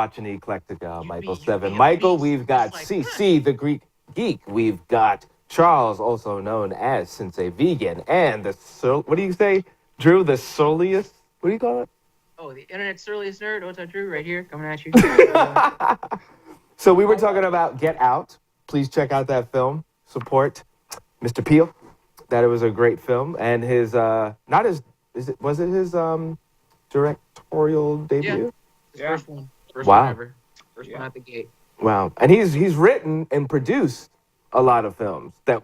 watching Eclectica, Michael You be 7. a Michael, beast. we've got It's like, CC, the Greek geek. We've got Charles, also known as Sensei Vegan. And what do you say, Drew? The surliest? What do you call it? oh, the internet's surliest nerd. What's that, Drew? Right here, coming at you. So we were talking about Get Out. Please check out that film. Support Mr. Peele. That it was a great film. And his, not his, was it his directorial debut? His first one. First Wow. one ever. First one out the gate. Wow. And he's written and produced a lot of films that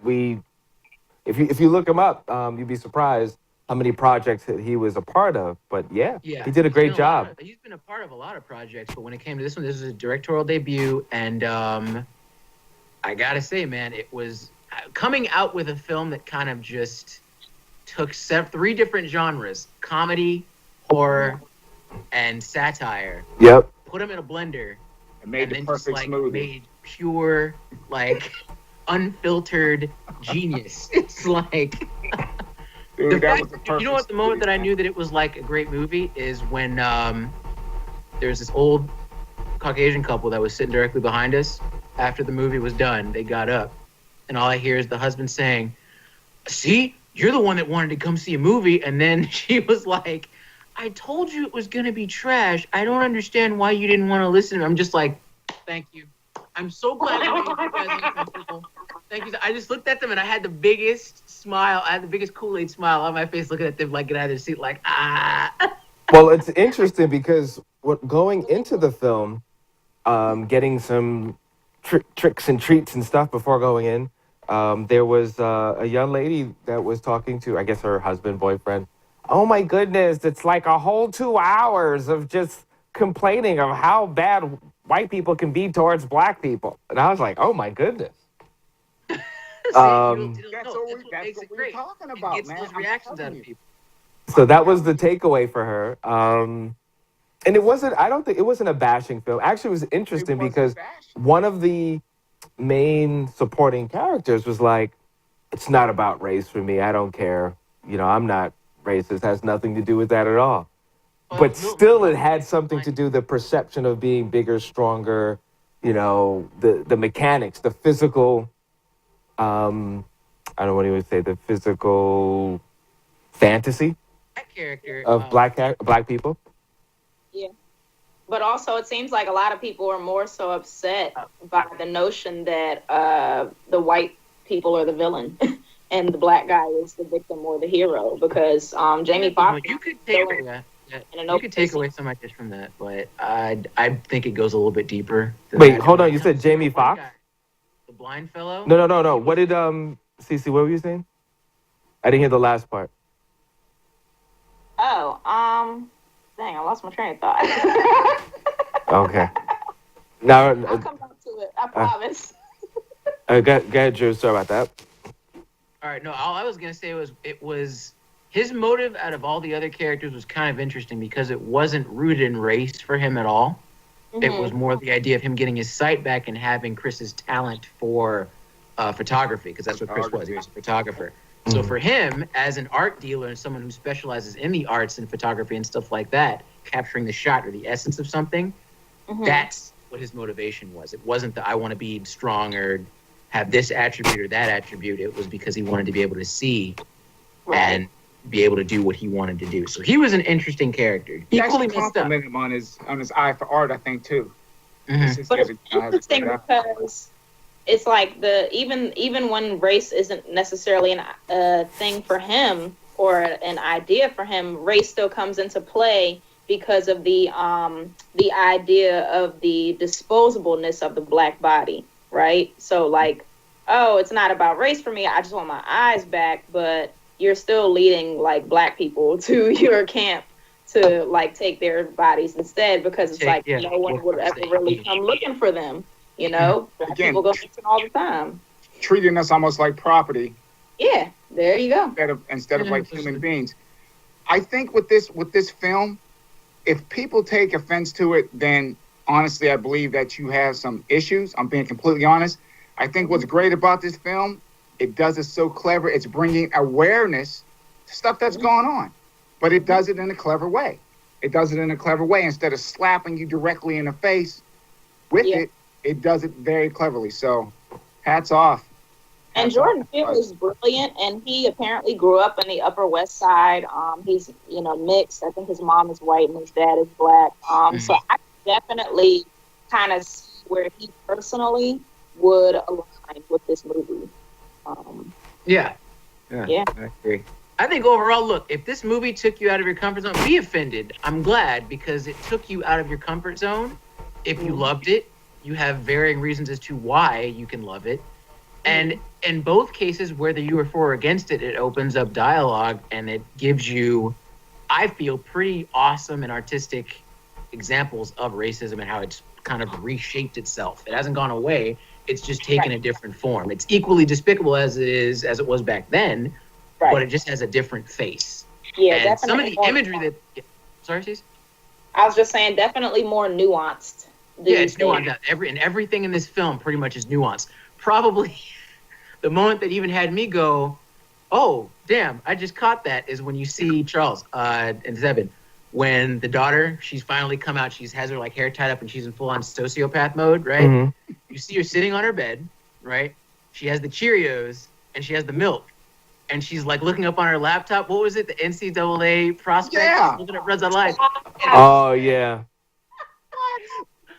if you look him up, you'd be surprised how many projects that he was a part of. But yeah, he did a great job. He's been a part of a lot of projects, but when it came to this one, this was a directorial debut, and I gotta say, man, it was coming out with a film that kind of just took three different genres: comedy, horror, and satire. Yep. Put them in a blender, and made the perfect smoothie. Made pure, unfiltered genius. It's like. Dude, that was the perfect. You know what? The moment that I knew that it was like a great movie is when there's this old Caucasian couple that was sitting directly behind us. After the movie was done, they got up, and all I hear is the husband saying, "See, you're the one that wanted to come see a movie," and then she was like, "I told you it was gonna be trash. I don't understand why you didn't want to listen." I'm just like, "Thank you. I'm so glad you guys uncomfortable. Thank you." I just looked at them and I had the biggest smile. I had the biggest Kool-Aid smile on my face, looking at them like get out of their seat, like ah. Well, it's interesting because going into the film, getting some tricks and treats and stuff before going in, there was a young lady that was talking to, I guess, her husband, boyfriend. Oh my goodness, it's like a whole 2 hours of just complaining of how bad white people can be towards black people. And I was like, oh my goodness. That's what we're talking about, it gets man. those reactions out of people. So that was the takeaway for her. And it wasn't, I don't think, it wasn't a bashing film. Actually, it was interesting because one of the main supporting characters was like, it's not about race for me. I don't care. You know, I'm not racist. It has nothing to do with that at all. But still, it had something to do, the perception of being bigger, stronger, you know, the mechanics, the physical, I don't know what he would say, the physical fantasy of black people. Yeah. But also, it seems like a lot of people are more so upset by the notion that the white people are the villain and the black guy is the victim or the hero, because Jamie Foxx. You could take away some ideas from that, but I think it goes a little bit deeper. Wait, hold on. You said Jamie Foxx? The blind fellow? No. What did Cece? What were you saying? I didn't hear the last part. Oh, dang, I lost my train of thought. Okay. Now I'll come back to it. I promise. Go ahead, Drew. Sorry about that. All right. No, all I was gonna say was it was his motive out of all the other characters was kind of interesting because it wasn't rooted in race for him at all. Mm-hmm. It was more the idea of him getting his sight back and having Chris's talent for photography, because that's what Chris was. He was a photographer. So for him, as an art dealer and someone who specializes in the arts and photography and stuff like that, capturing the shot or the essence of something, that's what his motivation was. It wasn't that I want to be strong or have this attribute or that attribute. It was because he wanted to be able to see and be able to do what he wanted to do. So he was an interesting character. He actually complimented him on his eye for art, I think, too. Mm-hmm. But it's interesting because it's like even when race isn't necessarily a thing for him or an idea for him, race still comes into play because of the idea of the disposableness of the black body, right? So like, oh, it's not about race for me. I just want my eyes back, but you're still leading like black people to your camp to like take their bodies instead, because it's no one would ever really come looking for them. You know, black people go missing all the time. Treating us almost like property. Yeah, there you go. Instead of like human beings. I think with this film, if people take offense to it, then honestly, I believe that you have some issues. I'm being completely honest. I think what's great about this film, it does it so clever. It's bringing awareness to stuff that's going on, but it does it in a clever way. it does it in a clever way. Instead of slapping you directly in the face with it does it very cleverly. So, hats off. And Jordan Peele is brilliant, and he apparently grew up in the Upper West Side. He's mixed. I think his mom is white and his dad is black. So I definitely kind of see where he personally would align with this movie. Yeah, I agree. I think overall, look, if this movie took you out of your comfort zone, be offended. I'm glad because it took you out of your comfort zone. If you loved it, you have varying reasons as to why you can love it. And in both cases, whether you are for or against it, it opens up dialogue and it gives you, I feel, pretty awesome and artistic examples of racism and how it's kind of reshaped itself. It hasn't gone away. It's just taken a different form. It's equally despicable as it was back then, but it just has a different face. Yeah, and definitely. Some of the imagery that... Sorry, Stacey? I was just saying, definitely more nuanced. Yeah, it's nuanced. Everything in this film pretty much is nuanced. Probably the moment that even had me go, oh, damn, I just caught that, is when you see Charles and Zebin. When the daughter, she's finally come out, she has her like hair tied up and she's in full-on sociopath mode, right? Mm-hmm. You see her sitting on her bed, right? She has the Cheerios and she has the milk. And she's like looking up on her laptop. What was it? The NCAA prospect? Yeah. Looking at Runs Online. Oh, yeah.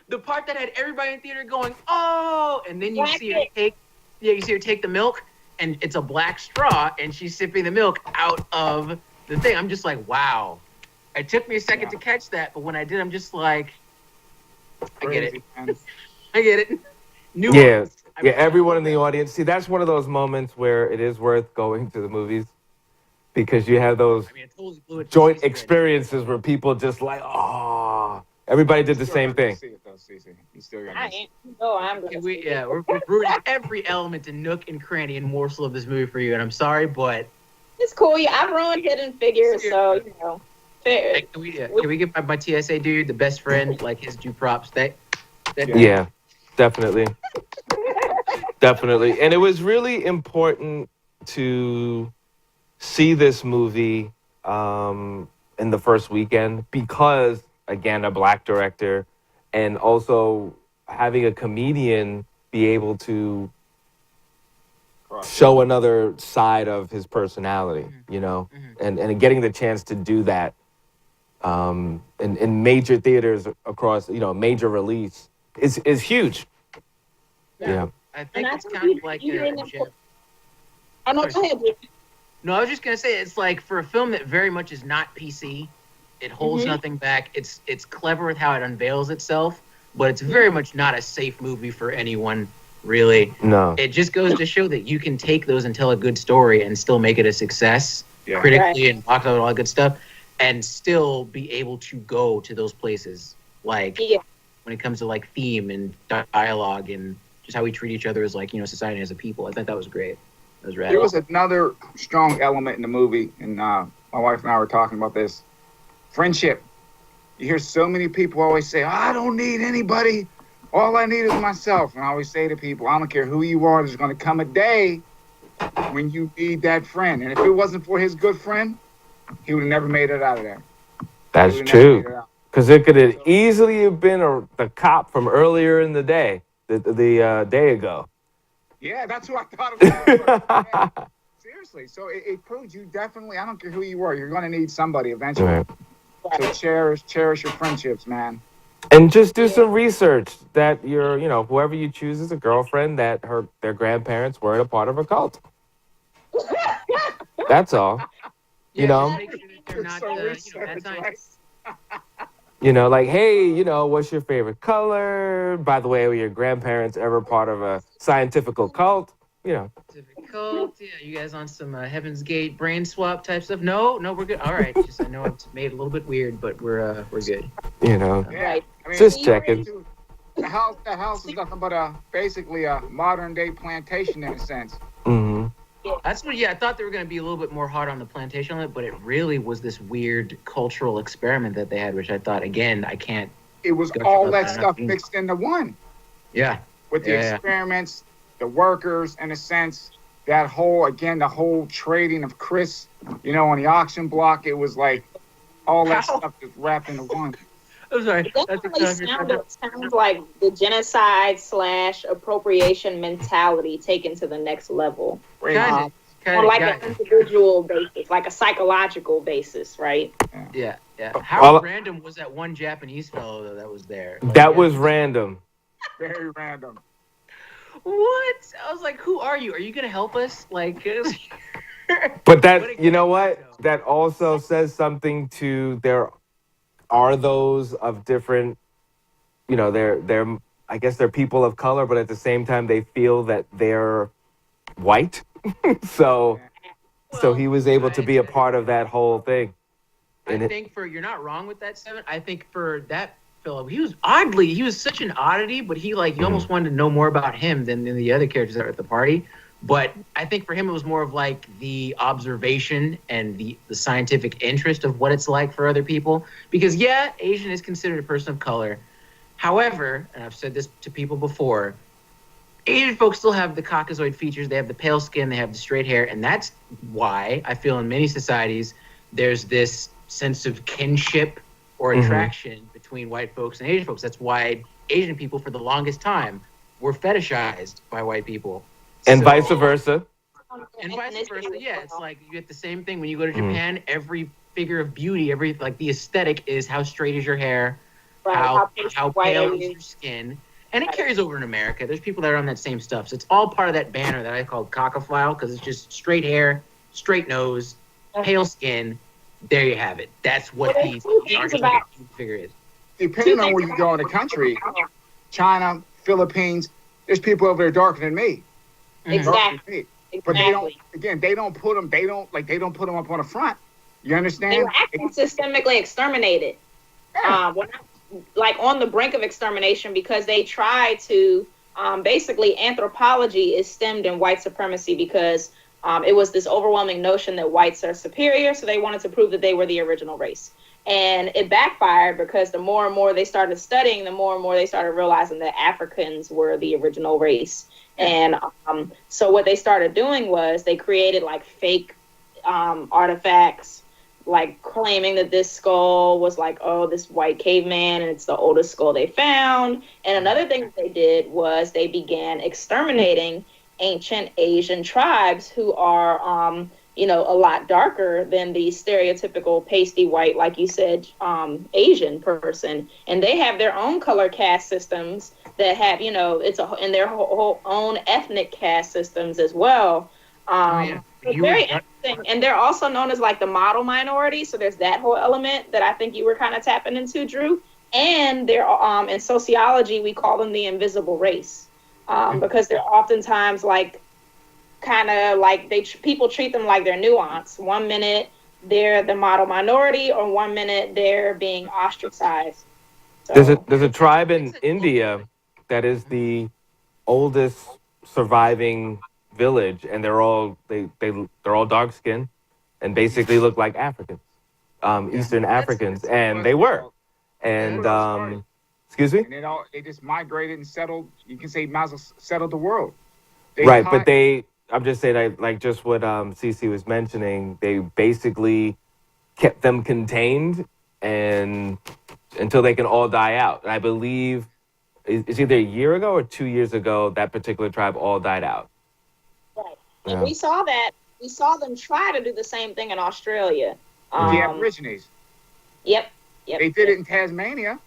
The part that had everybody in theater going, oh, and then you see her take the milk, and it's a black straw, and she's sipping the milk out of the thing. I'm just like, wow. It took me a second to catch that, but when I did, I'm just like, I get it. I get it. Yeah, everyone in the audience. See, that's one of those moments where it is worth going to the movies because you have those joint experiences where people just like, oh. Everybody did the same thing. We're rooting every element and nook and cranny and morsel of this movie for you, and I'm sorry, but it's cool. Yeah, I've ruined Hidden Figures, so fair. Hey, can we give my TSA dude, the best friend, like his due props? Yeah, definitely, definitely, and it was really important to see this movie in the first weekend because. Again, a black director, and also having a comedian be able to show another side of his personality, and getting the chance to do that in major theaters across, major release is huge. Yeah. I think it's kind of like No, I was just gonna say it's like for a film that very much is not PC. It holds nothing back. It's clever with how it unveils itself, but it's very much not a safe movie for anyone, really. No. It just goes to show that you can take those and tell a good story and still make it a success critically and box out all that good stuff and still be able to go to those places. Like when it comes to like theme and dialogue and just how we treat each other as like, society as a people. I thought that was great. That was rad. There was another strong element in the movie, and my wife and I were talking about this. Friendship. You hear so many people always say, I don't need anybody. All I need is myself. And I always say to people, I don't care who you are, there's going to come a day when you need that friend. And if it wasn't for his good friend, he would have never made it out of there. That's true. Because it could have easily have been the cop from earlier in the day, the day ago. Yeah, that's who I thought it was. Seriously. So it proves you definitely, I don't care who you are, you're going to need somebody eventually. Right. So cherish your friendships, man. And just do some research that whoever you choose as a girlfriend, that their grandparents weren't a part of a cult. That's all. Make sure that they're not, like, hey, what's your favorite color? By the way, were your grandparents ever part of a scientific cult? Scientific cult, you guys on some Heaven's Gate brain swap type stuff? No, we're good. All right, just I know it's made a little bit weird, but we're good. Just checking. The house is nothing but basically a modern day plantation in a sense. Mm-hmm. That's what. I thought they were going to be a little bit more hard on the plantation on it, but it really was this weird cultural experiment that they had, which I thought, again, I can't. It was all that stuff mixed into one. Yeah. With the experiments. The workers, in a sense, the whole trading of Chris, on the auction block, it was like all that How? stuff is wrapped into one. I'm sorry. It That's definitely exactly sounds like the genocide / appropriation mentality taken to the next level. kind Or like of. an individual basis, like a psychological basis, right? Yeah. How All- random was that one Japanese fellow though that was there? Like, that was random. Very random. What? I was like, who are you? Are you gonna help us? Like, But what that, a you know guy, what? though. That also says something to there are those of different, they're I guess they're people of color, but at the same time they feel that they're white. so so he was able to be a part of that whole thing. I think you're not wrong with that, Seven. I think for that fellow, he was such an oddity, but you almost wanted to know more about him than the other characters that were at the party. But I think for him, it was more of like the observation and the scientific interest of what it's like for other people. Because yeah, Asian is considered a person of color. However, and I've said this to people before, Asian folks still have the Caucasoid features. They have the pale skin, they have the straight hair, and that's why I feel in many societies there's this sense of kinship or attraction between white folks and Asian folks. That's why Asian people, for the longest time, were fetishized by white people. And vice versa. And vice versa, yeah. It's like you get the same thing when you go to Japan. Every figure of beauty, the aesthetic is how straight is your hair, Right. how pale is your skin. And it carries over in America. There's people that are on that same stuff. So it's all part of that banner that I call cockophile, because it's just straight hair, straight nose, pale skin. There you have it. That's what the archetype figure is. Depending on where you go in the country, China, Philippines, there's people over there darker than me. Exactly. But they don't put them up on the front. You understand? They were actually systemically exterminated. Like on the brink of extermination, because they try to basically anthropology is stemmed in white supremacy, because it was this overwhelming notion that whites are superior, so they wanted to prove that they were the original race. And it backfired, because the more and more they started studying, the more and more they started realizing that Africans were the original race. And so what they started doing was they created like fake artifacts, like claiming that this skull was like, oh, this white caveman, and it's the oldest skull they found. And another thing that they did was they began exterminating ancient Asian tribes who are, a lot darker than the stereotypical pasty white, like you said, Asian person. And they have their own color caste systems that have, and their whole own ethnic caste systems as well. Very interesting. And they're also known as like the model minority. So there's that whole element that I think you were kind of tapping into, Drew. And they're in sociology, we call them the invisible race, because they're oftentimes like kind of like people treat them like they're nuanced. 1 minute they're the model minority, or 1 minute they're being ostracized. So, There's a tribe in India that is the oldest surviving village, and they're all dark skinned and basically look like Africans, Eastern Africans, and they were. And excuse me. And they just migrated and settled. You can say might as well settled the world. But I'm just saying, like just what Cece was mentioning, they basically kept them contained and until they can all die out. And I believe it's either a year ago or 2 years ago that particular tribe all died out. Right. And we saw them try to do the same thing in Australia. The Aborigines. Yep. They did it in Tasmania.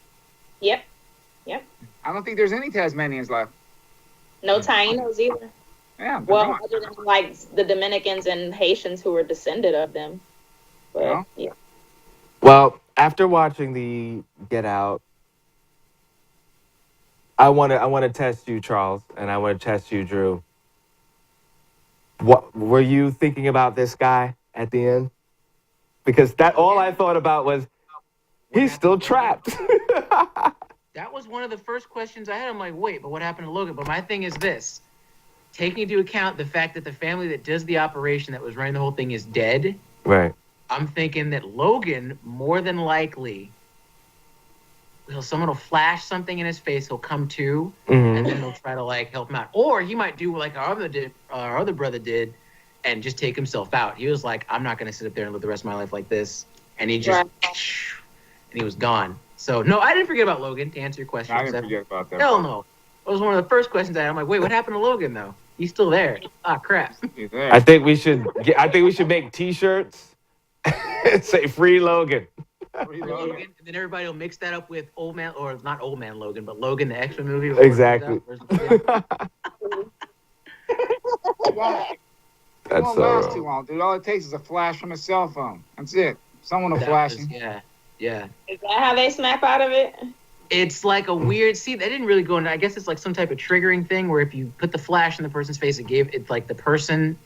Yep. I don't think there's any Tasmanians left. No Tainos either. Yeah. Well, other than like the Dominicans and Haitians who were descended of them. But, yeah. Well, after watching the Get Out, I want to test you, Charles, and I want to test you, Drew. What were you thinking about this guy at the end? Because all I thought about was he's still trapped. That was one of the first questions I had. I'm like, wait, but what happened to Logan? But my thing is this. Taking into account the fact that the family that does the operation that was running the whole thing is dead. Right. I'm thinking that Logan, more than likely, someone will flash something in his face, he'll come to, and then they'll try to like help him out. Or he might do like our other brother did and just take himself out. He was like, I'm not going to sit up there and live the rest of my life like this. And he just and he was gone. So no, I didn't forget about Logan. To answer your question, I didn't forget about that. Hell no. That was one of the first questions I had. I'm like, wait, what happened to Logan though? He's still there. Ah, crap. I think we should make T-shirts and say "Free Logan." Free Logan, and then everybody will mix that up with Old Man, or not Old Man Logan, but Logan, the X-Men movie. Exactly. It won't last too long, dude. All it takes is a flash from a cell phone. That's it. Someone will flash him. Yeah. Is that how they snap out of it? It's like a weird. See, they didn't really go into. I guess it's like some type of triggering thing where if you put the flash in the person's face, it's like the person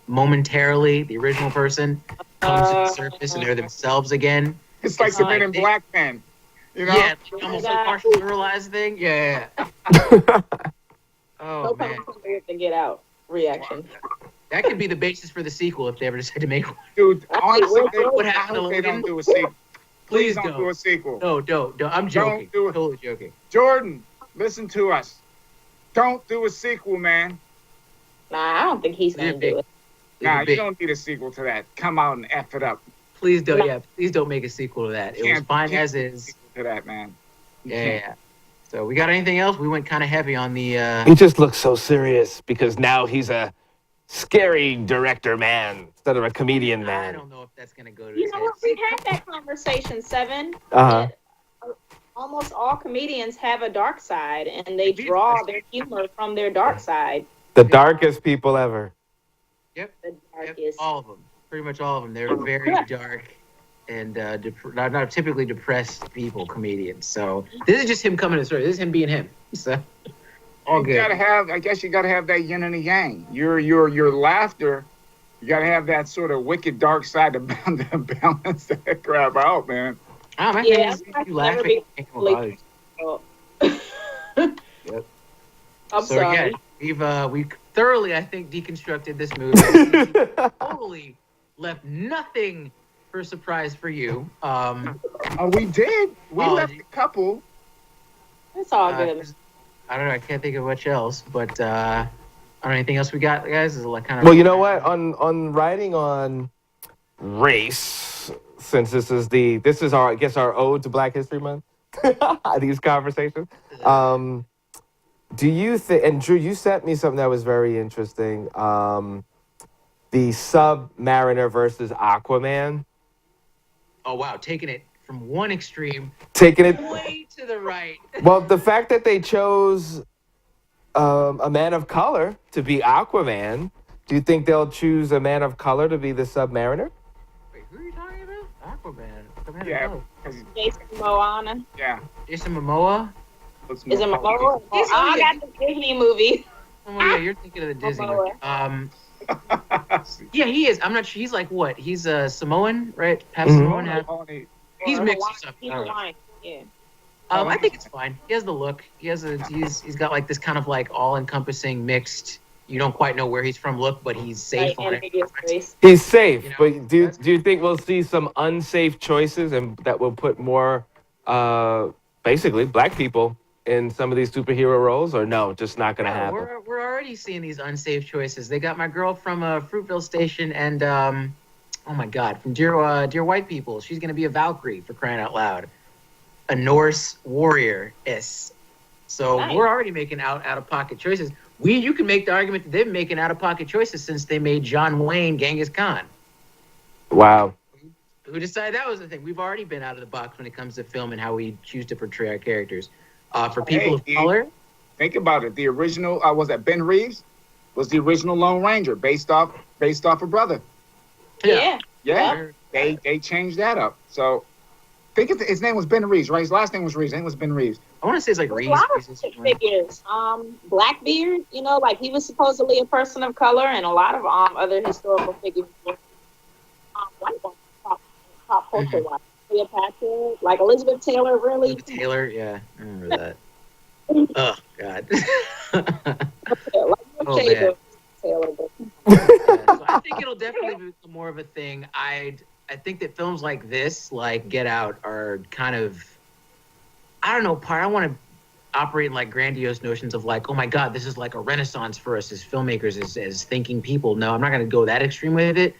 momentarily, the original person, comes to the surface and they're themselves again. It's like the Men in Black pen. You know? Yeah, almost like partial neuralized thing. Yeah. Oh man. To get out reaction. That could be the basis for the sequel if they ever decide to make one. Dude, honestly, what I happened to hope they Logan? don't do a sequel. Please don't do a sequel. No, don't. I'm joking. Don't do it. Totally joking. Jordan, listen to us. Don't do a sequel, man. Nah, I don't think he's gonna do it. Nah, you don't need a sequel to that. Come out and F it up. Please don't. Yeah, please don't make a sequel to that. It was fine as is. To that, man. Yeah. So we got anything else? We went kind of heavy on the. He just looks so serious because now he's a scary director man instead of a comedian man. I don't know if that's gonna go to. You know what? We had that conversation, Seven. Almost all comedians have a dark side, and they draw their humor from their dark side. The darkest people ever. Yep. The darkest. Yep. All of them. Pretty much all of them. They're very dark and not typically depressed people, comedians. So this is just him coming to the story. This is him being him. So all good. I guess you gotta have that yin and the yang. Your laughter, you gotta have that sort of wicked dark side to balance that crap out, man. Oh, man. Yeah, You laughing. Yep. I'm sorry. Yeah, we've thoroughly, I think, deconstructed this movie. Totally left nothing for surprise for you. We did. We left a couple. It's all good. I don't know. I can't think of much else, but I don't know anything else we got, guys. Is like kind of. Well, you know what? On writing on race, since this is our, I guess, our ode to Black History Month. These conversations. Do you think? And Drew, you sent me something that was very interesting. The Submariner versus Aquaman. Oh wow, taking it from one extreme, way to the right. Well, the fact that they chose a man of color to be Aquaman, do you think they'll choose a man of color to be the Submariner? Wait, who are you talking about? Aquaman. Yeah. Jason Momoa. Yeah. Jason Momoa. Is it Momoa? I got the Disney movie. Oh yeah, you're thinking of the Disney one. Yeah, he is. I'm not sure. He's like what? He's a Samoan, right? Half Samoan, half. He's mixed up. Yeah. I think it's fine. He has the look. He's got like this kind of like all-encompassing mixed. You don't quite know where he's from look, but he's safe on it. He's safe, you know, but do you think we'll see some unsafe choices and that will put more basically black people in some of these superhero roles, or no, just not going to happen? We're already seeing these unsafe choices. They got my girl from Fruitville Station and oh my God, from Dear White People. She's going to be a Valkyrie, for crying out loud, a Norse warrior. So nice. We're already making out of pocket choices. You can make the argument that they've been making out of pocket choices since they made John Wayne Genghis Khan. Wow. Who decided that was the thing? We've already been out of the box when it comes to film and how we choose to portray our characters. For people of color, think about it. The original was that Ben Reeves was the original Lone Ranger based off a brother. Yeah. They changed that up. So I think his name was Ben Reeves, right? His last name was Reeves. I think it was Ben Reeves. I want to say it's like Reeves. A lot of figures. Blackbeard, like he was supposedly a person of color, and a lot of other historical figures were white ones, pop culture wise. Cleopatra, like Elizabeth Taylor, really. Elizabeth Taylor, yeah, I remember that. Oh God. Oh man. Taylor. So I think it'll definitely be more of a thing. I think that films like this, like Get Out, are kind of, I don't know, I want to operate in like grandiose notions of like, oh my God, this is like a renaissance for us as filmmakers, as thinking people. No, I'm not going to go that extreme with it.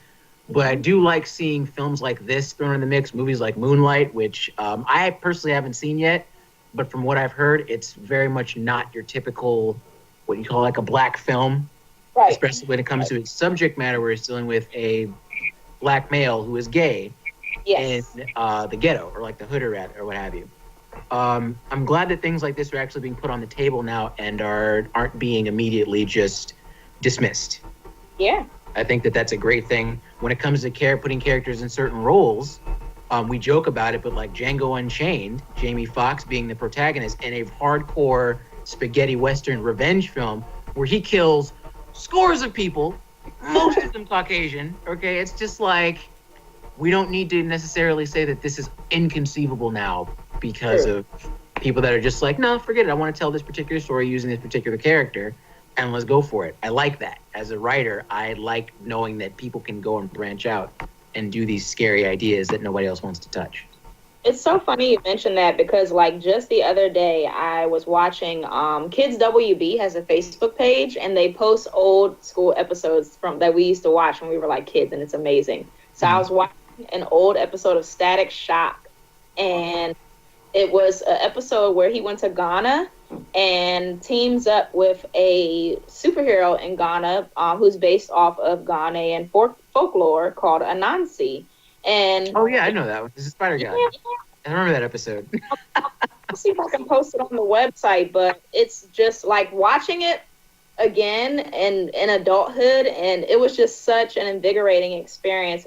But I do like seeing films like this thrown in the mix, movies like Moonlight, which I personally haven't seen yet, but from what I've heard, it's very much not your typical, what you call like a black film, Right. especially when it comes to its subject matter, where it's dealing with a black male who is gay Yes. in the ghetto or like the hood or what have you. I'm glad that things like this are actually being put on the table now and aren't being immediately just dismissed. Yeah. I think that that's a great thing. When it comes to putting characters in certain roles, we joke about it, but like Django Unchained, Jamie Foxx being the protagonist in a hardcore spaghetti western revenge film where he kills scores of people, most of them Caucasian. Okay, it's just like, we don't need to necessarily say that this is inconceivable now because of people that are just like, no, forget it. I want to tell this particular story using this particular character, and let's go for it. I like that. As a writer, I like knowing that people can go and branch out and do these scary ideas that nobody else wants to touch. It's so funny you mentioned that because, like, just the other day I was watching Kids WB has a Facebook page, and they post old school episodes from that we used to watch when we were like kids, and it's amazing. So I was watching an old episode of Static Shock, and it was an episode where he went to Ghana and teams up with a superhero in Ghana who's based off of Ghanaian folklore called Anansi. And oh yeah, I know that one. This is Spider Guy. I remember that episode. I'll see if I can post it on the website, but it's just like watching it again in adulthood, and it was just such an invigorating experience.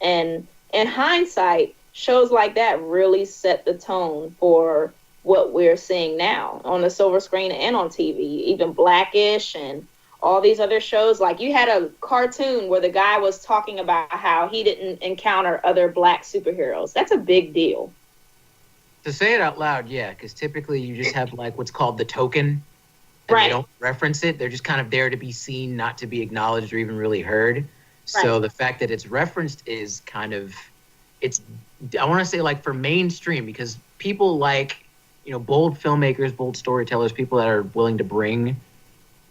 And in hindsight, shows like that really set the tone for what we're seeing now on the silver screen and on TV, even Blackish and all these other shows. Like, you had a cartoon where the guy was talking about how he didn't encounter other black superheroes. That's a big deal. To say it out loud, yeah, because typically you just have like what's called the token, and Right. they don't reference it. They're just kind of there to be seen, not to be acknowledged or even really heard. So Right. the fact that it's referenced is kind of, I want to say like for mainstream, because people like, bold filmmakers, bold storytellers, people that are willing to bring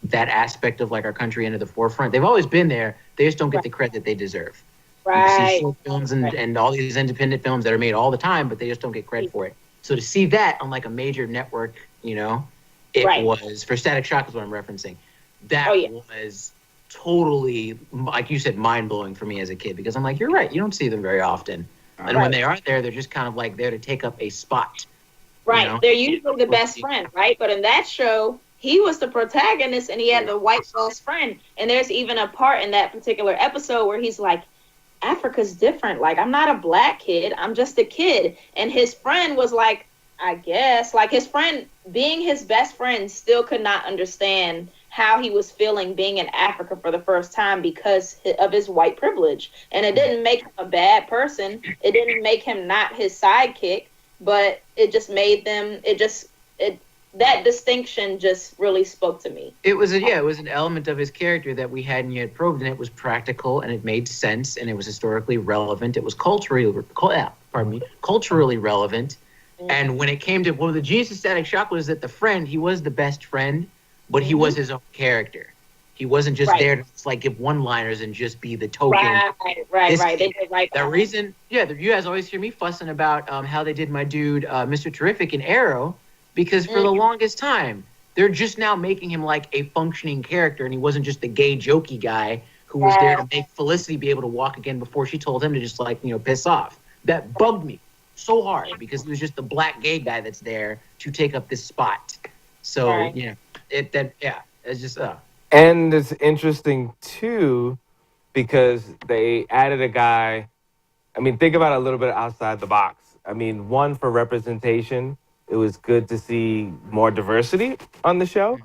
that aspect of like our country into the forefront. They've always been there. They just don't get the credit they deserve. You Right. see short films and all these independent films that are made all the time, but they just don't get credit for it. So to see that on like a major network, it Right. was, for Static Shock is what I'm referencing. That Oh, yeah. was totally, like you said, mind-blowing for me as a kid, because I'm like, you're right, you don't see them very often. And when they are there, they're just kind of like there to take up a spot. Right. They're usually the best friend, right? But in that show, he was the protagonist and he had the white best friend. And there's even a part in that particular episode where he's like, Africa's different. Like, I'm not a black kid. I'm just a kid. And his friend was like, I guess, like, his friend being his best friend still could not understand how he was feeling being in Africa for the first time because of his white privilege. And it didn't make him a bad person. It didn't make him not his sidekick. But it just made them, that distinction just really spoke to me. It was an element of his character that we hadn't yet probed, and it was practical, and it made sense, and it was historically relevant. It was culturally relevant. Mm-hmm. And when it came to, the genius of Static Shock was that the friend, he was the best friend, but he was his own character. He wasn't just there to just like give one-liners and just be the token. Right. They did the reason, you guys always hear me fussing about how they did my dude, Mr. Terrific in Arrow, because for the longest time, they're just now making him like a functioning character, and he wasn't just the gay, jokey guy who was there to make Felicity be able to walk again before she told him to just like, piss off. That bugged me so hard because he was just the black gay guy that's there to take up this spot. So, it's just, And it's interesting, too, because they added a guy. I mean, think about it a little bit outside the box. I mean, one, for representation, it was good to see more diversity on the show.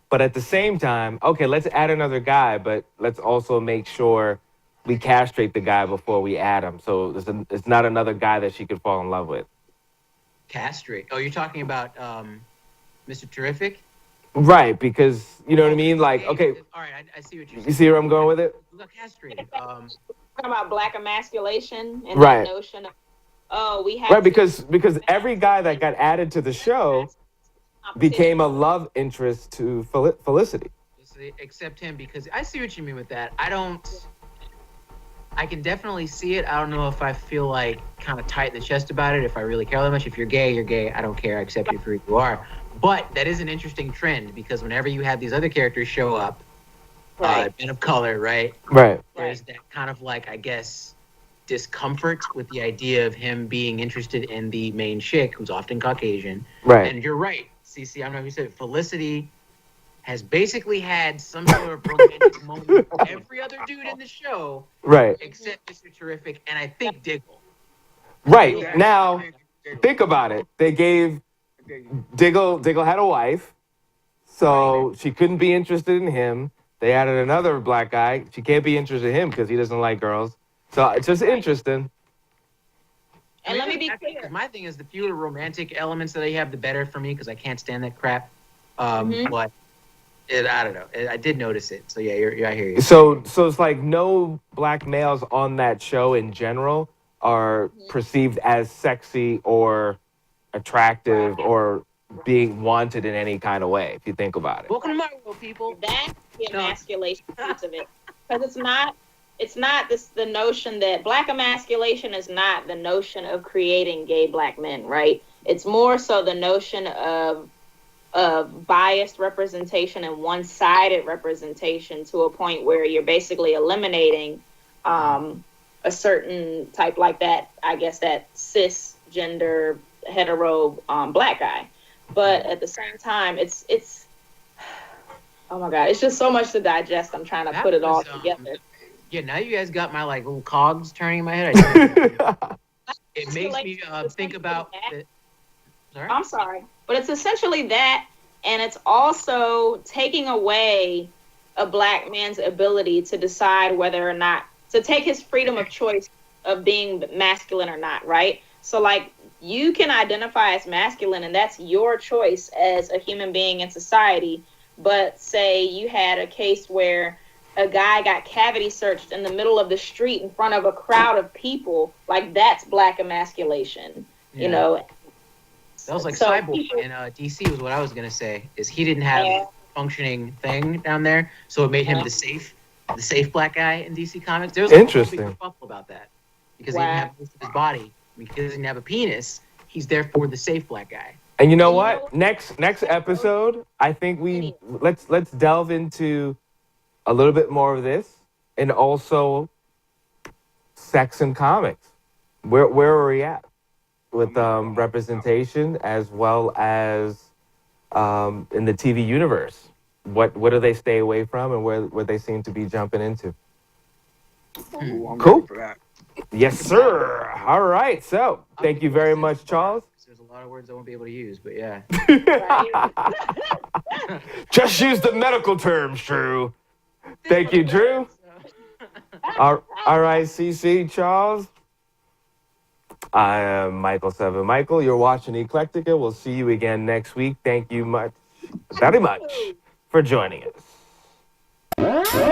But at the same time, okay, let's add another guy, but let's also make sure we castrate the guy before we add him. So it's not another guy that she could fall in love with. Castrate? Oh, you're talking about Mr. Terrific? Right, because, you know what I mean? Like, okay. All right, I see what you're saying. You see where I'm going with it? Who got castrated? Talking about black emasculation and right. that notion of, we have right, because every guy that got added to the show became a love interest to Felicity. Except him, because I see what you mean with that. I I can definitely see it. I don't know if I feel like kind of tight in the chest about it. If I really care that much. If you're gay, you're gay. I don't care. I accept you for who you are. But that is an interesting trend because whenever you have these other characters show up, men of color, right? Right. There's that kind of like, I guess, discomfort with the idea of him being interested in the main chick, who's often Caucasian. Right. And you're right, CC. I don't know if you said it. Felicity has basically had some sort of romantic moment with every other dude in the show, Right. except Mr. Terrific, and I think Diggle. Right. Now, think about it. They gave Diggle had a wife, so she couldn't be interested in him. They added another black guy. She can't be interested in him because he doesn't like girls. So it's just interesting. And let me be clear. My thing is the fewer romantic elements that I have, the better for me because I can't stand that crap. But I don't know. I did notice it. So yeah, I hear you. So it's like no black males on that show in general are perceived as sexy or attractive or being wanted in any kind of way, if you think about it. Welcome to my world, people. That's the emasculation piece of it. Because it's not the notion that black emasculation is not the notion of creating gay black men, right? It's more so the notion of biased representation and one-sided representation to a point where you're basically eliminating a certain type like that, I guess that cisgender hetero black guy. But at the same time, it's oh my God, it's just so much to digest. I'm trying to put it all together. Yeah, now you guys got my like little cogs turning in my head. It makes me think about it. Sorry? I'm sorry, but it's essentially that, and it's also taking away a black man's ability to decide whether or not to take his freedom of choice of being masculine or not, right? So like you can identify as masculine and that's your choice as a human being in society. But say you had a case where a guy got cavity searched in the middle of the street in front of a crowd of people, like that's black emasculation, you know? That was like Cyborg in DC was what I was going to say, is he didn't have a functioning thing down there. So it made him the safe black guy in DC Comics. There was a big kerfuffle about that because he didn't have most of his body. Because he doesn't have a penis, he's therefore the safe black guy. And you know what? Next episode, I think let's delve into a little bit more of this and also sex in comics. Where are we at with representation as well as in the TV universe? What do they stay away from and where they seem to be jumping into? Ooh, I'm cool. ready for that. Yes, sir. All right. So, thank you very much, Charles. There's a lot of words I won't be able to use, but yeah. Just use the medical terms, Drew. Thank you, Drew. All right, CC, Charles. I am Michael 7 Michael. You're watching Eclectica. We'll see you again next week. Thank you very much for joining us.